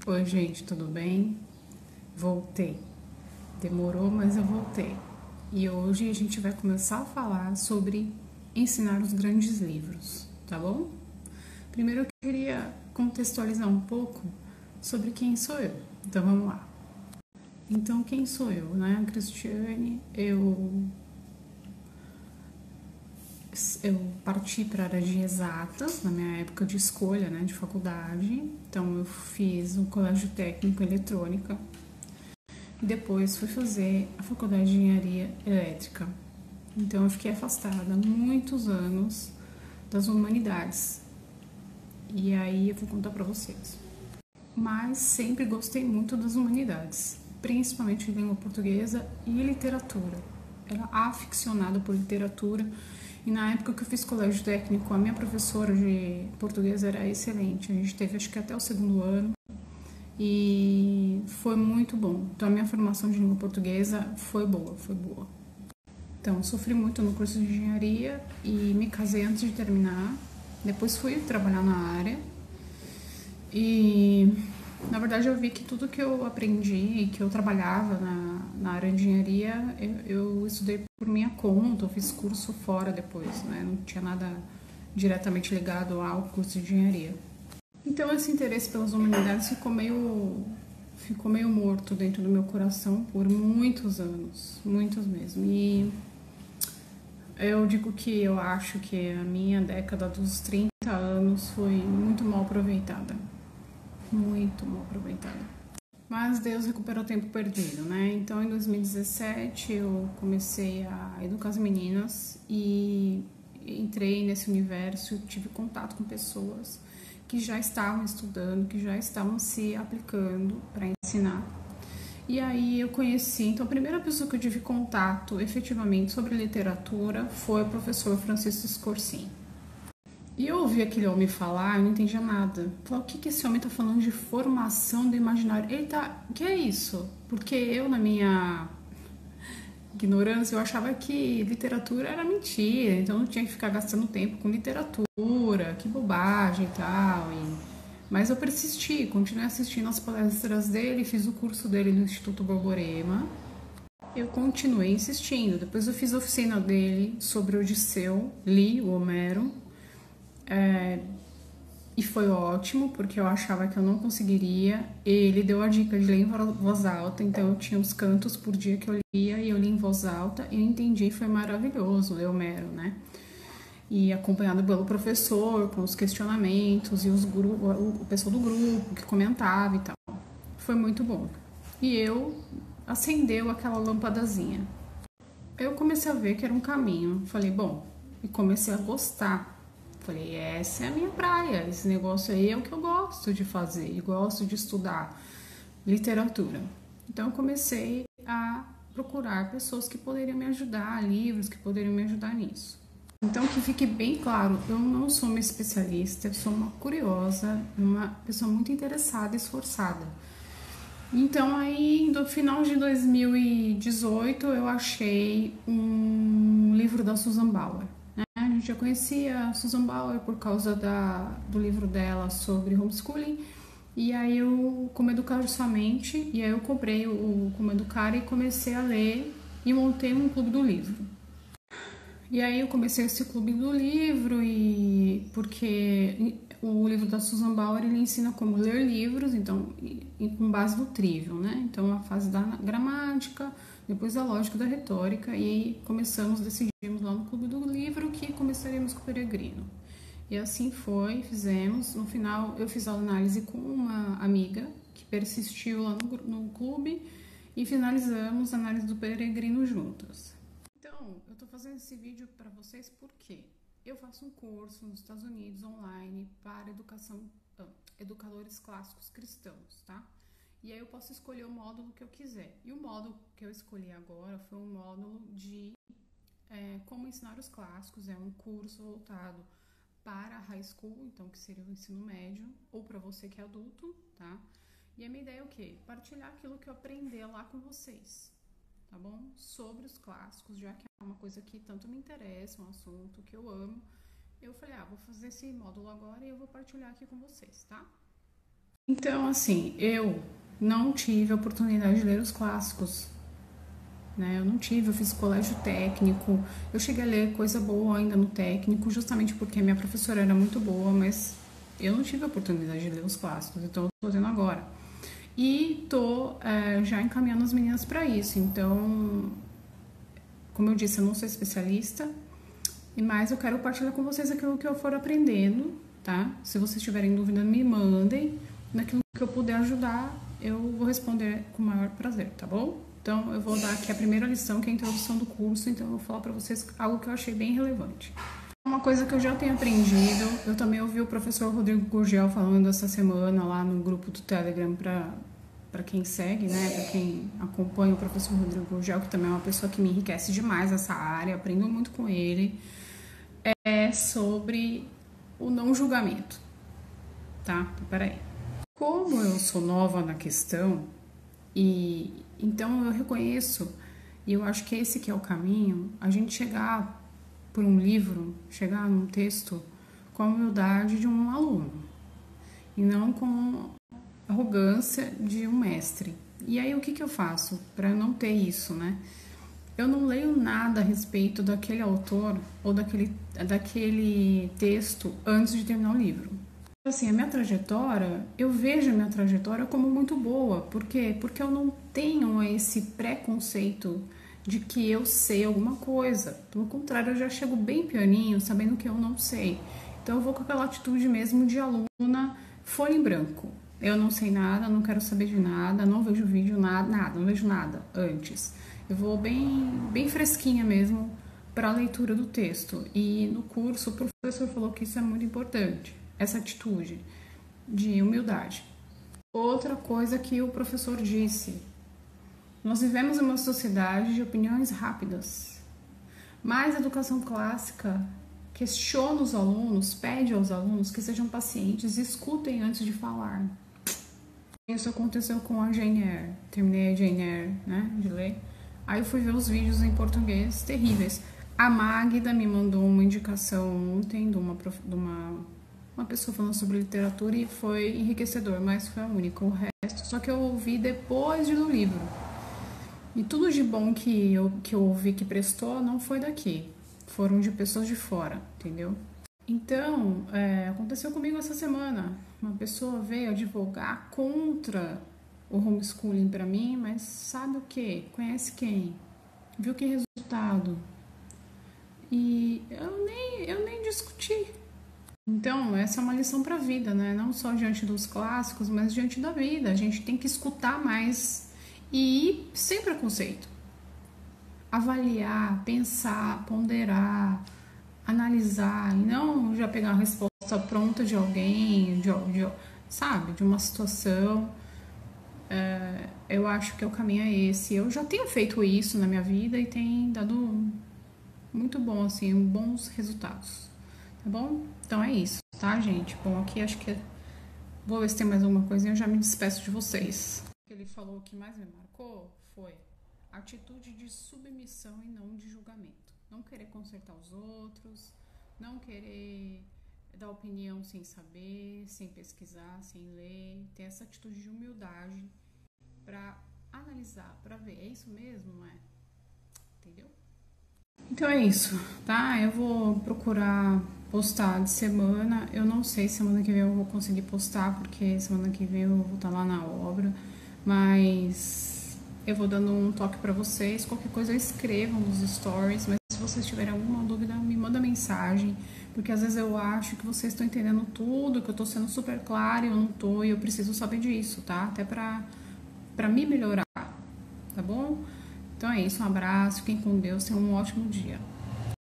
Oi, gente, tudo bem? Voltei. Demorou, mas eu voltei. E hoje a gente vai começar a falar sobre ensinar os grandes livros, tá bom? Primeiro eu queria contextualizar um pouco sobre quem sou eu. Então vamos lá. Então, quem sou eu, né? A Cristiane, eu parti para a área de exatas na minha época de escolha, né, de faculdade. Então eu fiz um colégio técnico em eletrônica e depois fui fazer a faculdade de engenharia elétrica. Então eu fiquei afastada muitos anos das humanidades. E aí eu vou contar para vocês. Mas sempre gostei muito das humanidades, principalmente língua portuguesa e literatura. Era aficionada por literatura. E na época que eu fiz colégio técnico, a minha professora de português era excelente. A gente teve acho que até o segundo ano e foi muito bom. Então a minha formação de língua portuguesa foi boa, foi boa. Então sofri muito no curso de engenharia e me casei antes de terminar. Depois fui trabalhar na área e na verdade eu vi que tudo que eu aprendi, que eu trabalhava na área de engenharia, eu estudei por minha conta, eu fiz curso fora depois, né? Não tinha nada diretamente ligado ao curso de engenharia. Então esse interesse pelas humanidades ficou meio morto dentro do meu coração por muitos anos, muitos mesmo. E eu digo que eu acho que a minha década dos 30 anos foi muito mal aproveitada. Muito mal aproveitada. Mas Deus recuperou o tempo perdido, né? Então em 2017 eu comecei a educar as meninas e entrei nesse universo, tive contato com pessoas que já estavam estudando, que já estavam se aplicando para ensinar. E aí eu conheci, então a primeira pessoa que eu tive contato efetivamente sobre literatura foi o professor Francisco Scorsin. E eu ouvi aquele homem falar, eu não entendia nada. Eu falei, o que esse homem tá falando de formação do imaginário? Ele tá, o que é isso? Porque eu, na minha ignorância, eu achava que literatura era mentira, então não tinha que ficar gastando tempo com literatura, que bobagem e tal. Mas eu persisti, continuei assistindo as palestras dele, fiz o curso dele no Instituto Borborema. Eu continuei insistindo. Depois eu fiz a oficina dele sobre Odisseu, li o Homero. E foi ótimo, porque eu achava que eu não conseguiria. Ele deu a dica de ler em voz alta, então eu tinha uns cantos por dia que eu lia e eu li em voz alta e eu entendi, foi maravilhoso ler Homero, né? E acompanhado pelo professor, com os questionamentos e o pessoal do grupo que comentava e tal. Foi muito bom. E eu acendeu aquela lampadazinha. Eu comecei a ver que era um caminho. Falei, bom, e comecei a gostar. Falei, essa é a minha praia, esse negócio aí é o que eu gosto de fazer, e gosto de estudar literatura. Então eu comecei a procurar pessoas que poderiam me ajudar, livros que poderiam me ajudar nisso. Então que fique bem claro, eu não sou uma especialista, eu sou uma curiosa, uma pessoa muito interessada e esforçada. Então aí no final de 2018 eu achei um livro da Susan Bauer. A gente já conhecia a Susan Bauer por causa do livro dela sobre homeschooling. E aí eu, como educar sua mente, e aí eu comprei o Como Educar e comecei a ler e montei um clube do livro. E aí eu comecei esse clube do livro e porque o livro da Susan Bauer ele ensina como ler livros, então com base no trivial, né? Então a fase da gramática, depois a lógica da retórica e aí decidimos lá no clube do livro que começaríamos com o Peregrino. E assim foi, fizemos. No final eu fiz a análise com uma amiga que persistiu lá no clube e finalizamos a análise do Peregrino juntas. Então, eu tô fazendo esse vídeo para vocês porque eu faço um curso nos Estados Unidos online para educadores clássicos cristãos, tá? E aí eu posso escolher o módulo que eu quiser. E o módulo que eu escolhi agora foi um módulo de como ensinar os clássicos. É um curso voltado para a high school, então que seria o ensino médio, ou para você que é adulto, tá? E a minha ideia é o quê? Partilhar aquilo que eu aprendi lá com vocês, tá bom? Sobre os clássicos, já que é uma coisa que tanto me interessa, um assunto que eu amo. Eu falei, vou fazer esse módulo agora e eu vou partilhar aqui com vocês, tá? Então, assim, eu não tive a oportunidade de ler os clássicos, né? Eu não tive, eu fiz colégio técnico, eu cheguei a ler coisa boa ainda no técnico, justamente porque minha professora era muito boa, mas eu não tive a oportunidade de ler os clássicos, então eu tô tendo agora. E tô já encaminhando as meninas para isso, então, como eu disse, eu não sou especialista, mas eu quero partilhar com vocês aquilo que eu for aprendendo, tá? Se vocês tiverem dúvida, me mandem, naquilo que eu puder ajudar, eu vou responder com o maior prazer, tá bom? Então, eu vou dar aqui a primeira lição, que é a introdução do curso, então eu vou falar para vocês algo que eu achei bem relevante. Uma coisa que eu já tenho aprendido, eu também ouvi o professor Rodrigo Gurgel falando essa semana lá no grupo do Telegram para quem segue, né, para quem acompanha o professor Rodrigo Gurgel, que também é uma pessoa que me enriquece demais nessa área, aprendo muito com ele, é sobre o não julgamento, tá? Então, peraí. Como eu sou nova na questão, e então eu reconheço, e eu acho que esse que é o caminho, a gente chegar por um livro, chegar num texto com a humildade de um aluno, e não com a arrogância de um mestre. E aí o que eu faço para não ter isso, né? Eu não leio nada a respeito daquele autor ou daquele texto antes de terminar o livro. Assim, a minha trajetória, eu vejo a minha trajetória como muito boa. Por quê? Porque eu não tenho esse preconceito de que eu sei alguma coisa. Pelo contrário, eu já chego bem pianinho, sabendo que eu não sei. Então, eu vou com aquela atitude mesmo de aluna folha em branco. Eu não sei nada, não quero saber de nada, não vejo vídeo, nada, não vejo nada antes. Eu vou bem fresquinha mesmo para a leitura do texto. E no curso, o professor falou que isso é muito importante, essa atitude de humildade. Outra coisa que o professor disse: nós vivemos em uma sociedade de opiniões rápidas, mas a educação clássica questiona os alunos, pede aos alunos que sejam pacientes e escutem antes de falar. Isso aconteceu com a Jane Eyre. Terminei a Jane Eyre, né, de ler. Aí eu fui ver os vídeos em português terríveis. A Magda me mandou uma indicação ontem de uma pessoa falando sobre literatura e foi enriquecedor, mas foi a única. O resto, só que eu ouvi depois de ler o livro. E tudo de bom que eu ouvi que prestou não foi daqui. Foram de pessoas de fora, entendeu? Então, aconteceu comigo essa semana. Uma pessoa veio advogar contra o homeschooling para mim, mas sabe o que? Conhece quem? Viu que resultado? E eu nem discuti. Então, essa é uma lição para a vida, né? Não só diante dos clássicos, mas diante da vida. A gente tem que escutar mais e ir sem preconceito. Avaliar, pensar, ponderar, analisar, e não já pegar a resposta pronta de alguém, sabe? De uma situação. Eu acho que o caminho é esse. Eu já tenho feito isso na minha vida e tem dado muito bom, assim, bons resultados. Tá bom? Então é isso, tá, gente? Bom, aqui acho que vou ver se tem mais alguma coisinha, eu já me despeço de vocês. O que ele falou que mais me marcou foi a atitude de submissão e não de julgamento. Não querer consertar os outros, não querer dar opinião sem saber, sem pesquisar, sem ler, ter essa atitude de humildade para analisar, para ver, é isso mesmo, não é? Entendeu? Então é isso, tá? Eu vou procurar postar de semana. Eu não sei se semana que vem eu vou conseguir postar, porque semana que vem eu vou estar lá na obra, mas eu vou dando um toque para vocês. Qualquer coisa escrevam nos stories, mas se vocês tiverem alguma dúvida, me manda mensagem, porque às vezes eu acho que vocês estão entendendo tudo, que eu tô sendo super clara e eu não tô, e eu preciso saber disso, tá? Até pra me melhorar, tá bom? Então é isso, um abraço, fiquem com Deus, tenham um ótimo dia.